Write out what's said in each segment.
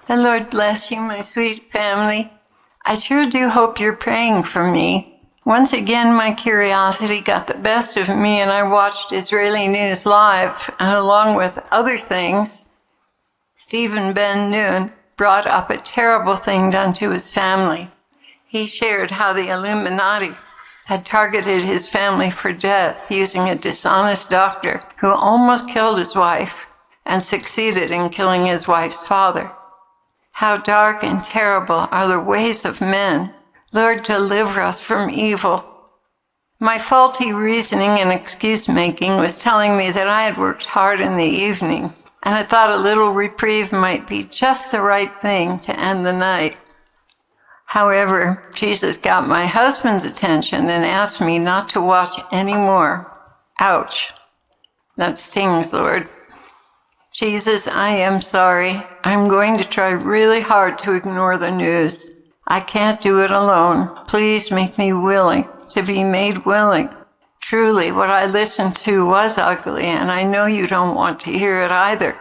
The Lord bless you, my sweet family. I sure do hope you're praying for me. Once again, my curiosity got the best of me, and I watched Israeli News Live, and along with other things, Stephen Ben Nun brought up a terrible thing done to his family. He shared how the Illuminati had targeted his family for death using a dishonest doctor who almost killed his wife and succeeded in killing his wife's father. How dark and terrible are the ways of men. Lord, deliver us from evil. My faulty reasoning and excuse-making was telling me that I had worked hard in the evening, and I thought a little reprieve might be just the right thing to end the night. However, Jesus got my husband's attention and asked me not to watch anymore. Ouch. That stings, Lord. Jesus, I am sorry. I'm going to try really hard to ignore the news. I can't do it alone. Please make me willing to be made willing. Truly, what I listened to was ugly, and I know you don't want to hear it either.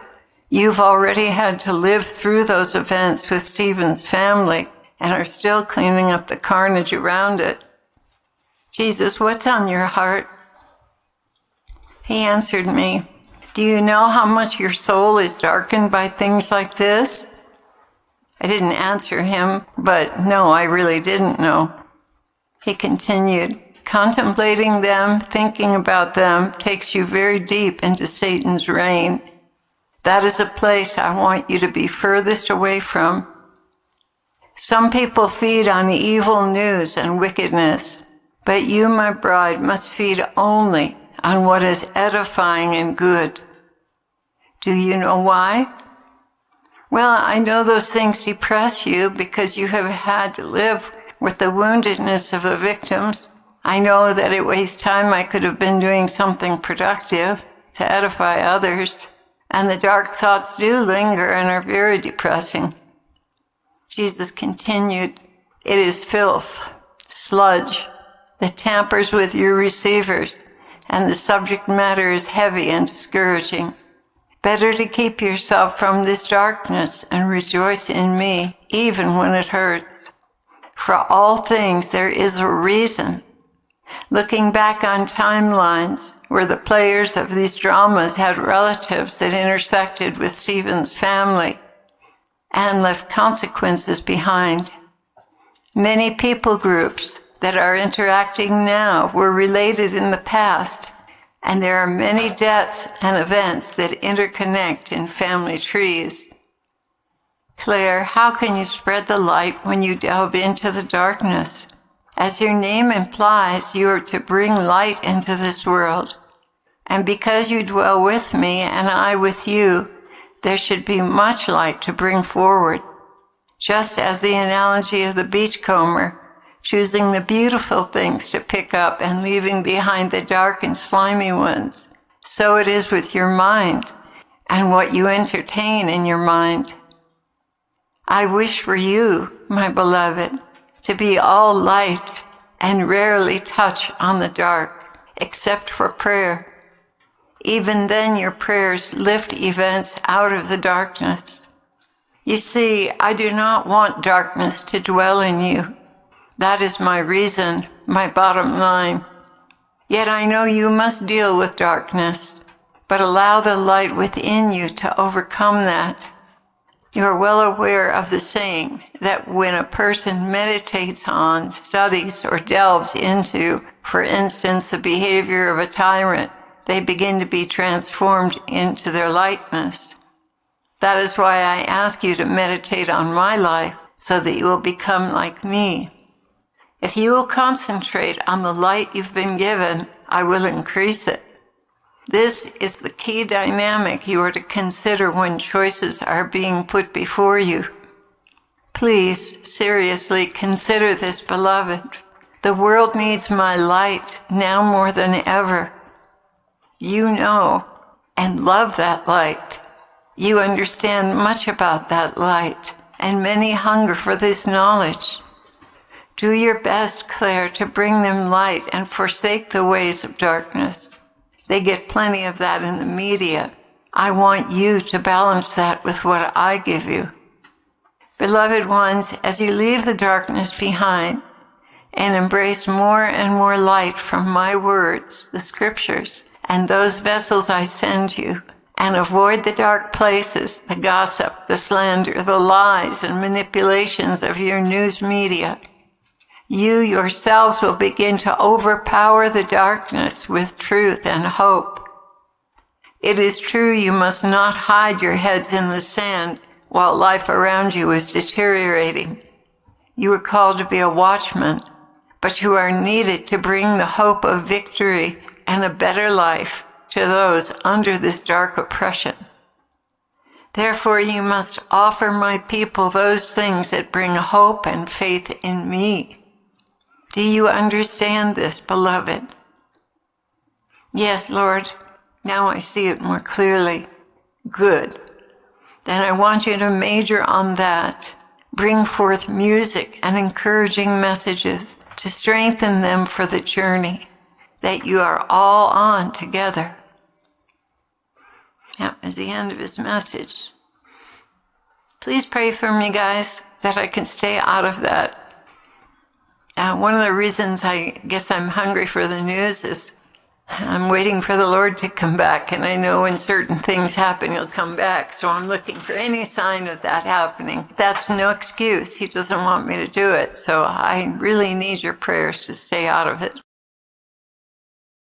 You've already had to live through those events with Stephen's family and are still cleaning up the carnage around it. Jesus, what's on your heart? He answered me, do you know how much your soul is darkened by things like this? I didn't answer him, but no, I really didn't know. He continued, contemplating them, thinking about them, takes you very deep into Satan's reign. That is a place I want you to be furthest away from. Some people feed on evil news and wickedness, but you, my bride, must feed only on what is edifying and good. Do you know why? Well, I know those things depress you because you have had to live with the woundedness of the victims. I know that it wastes time. I could have been doing something productive to edify others. And the dark thoughts do linger and are very depressing. Jesus continued, it is filth, sludge, that tampers with your receivers, and the subject matter is heavy and discouraging. Better to keep yourself from this darkness and rejoice in me, even when it hurts. For all things there is a reason. Looking back on timelines where the players of these dramas had relatives that intersected with Stephen's family and left consequences behind. Many people groups that are interacting now were related in the past, and there are many deaths and events that interconnect in family trees. Claire, how can you spread the light when you delve into the darkness? As your name implies, you are to bring light into this world. And because you dwell with me and I with you, there should be much light to bring forward. Just as the analogy of the beachcomber, choosing the beautiful things to pick up and leaving behind the dark and slimy ones, so it is with your mind and what you entertain in your mind. I wish for you, my beloved, to be all light and rarely touch on the dark, except for prayer. Even then your prayers lift events out of the darkness. You see, I do not want darkness to dwell in you. That is my reason, my bottom line. Yet I know you must deal with darkness, but allow the light within you to overcome that. You are well aware of the saying that when a person meditates on, studies, or delves into, for instance, the behavior of a tyrant, they begin to be transformed into their likeness. That is why I ask you to meditate on my life so that you will become like me. If you will concentrate on the light you've been given, I will increase it. This is the key dynamic you are to consider when choices are being put before you. Please, seriously consider this, beloved. The world needs my light now more than ever. You know and love that light. You understand much about that light, and many hunger for this knowledge. Do your best, Claire, to bring them light and forsake the ways of darkness. They get plenty of that in the media. I want you to balance that with what I give you. Beloved ones, as you leave the darkness behind and embrace more and more light from my words, the scriptures, and those vessels I send you, and avoid the dark places, the gossip, the slander, the lies and manipulations of your news media, you yourselves will begin to overpower the darkness with truth and hope. It is true you must not hide your heads in the sand while life around you is deteriorating. You are called to be a watchman, but you are needed to bring the hope of victory and a better life to those under this dark oppression. Therefore, you must offer my people those things that bring hope and faith in me. Do you understand this, beloved? Yes, Lord. Now I see it more clearly. Good. Then I want you to major on that. Bring forth music and encouraging messages to strengthen them for the journey that you are all on together. That was the end of his message. Please pray for me, guys, that I can stay out of that. One of the reasons I guess I'm hungry for the news is I'm waiting for the Lord to come back, and I know when certain things happen, he'll come back. So I'm looking for any sign of that happening. That's no excuse. He doesn't want me to do it. So I really need your prayers to stay out of it.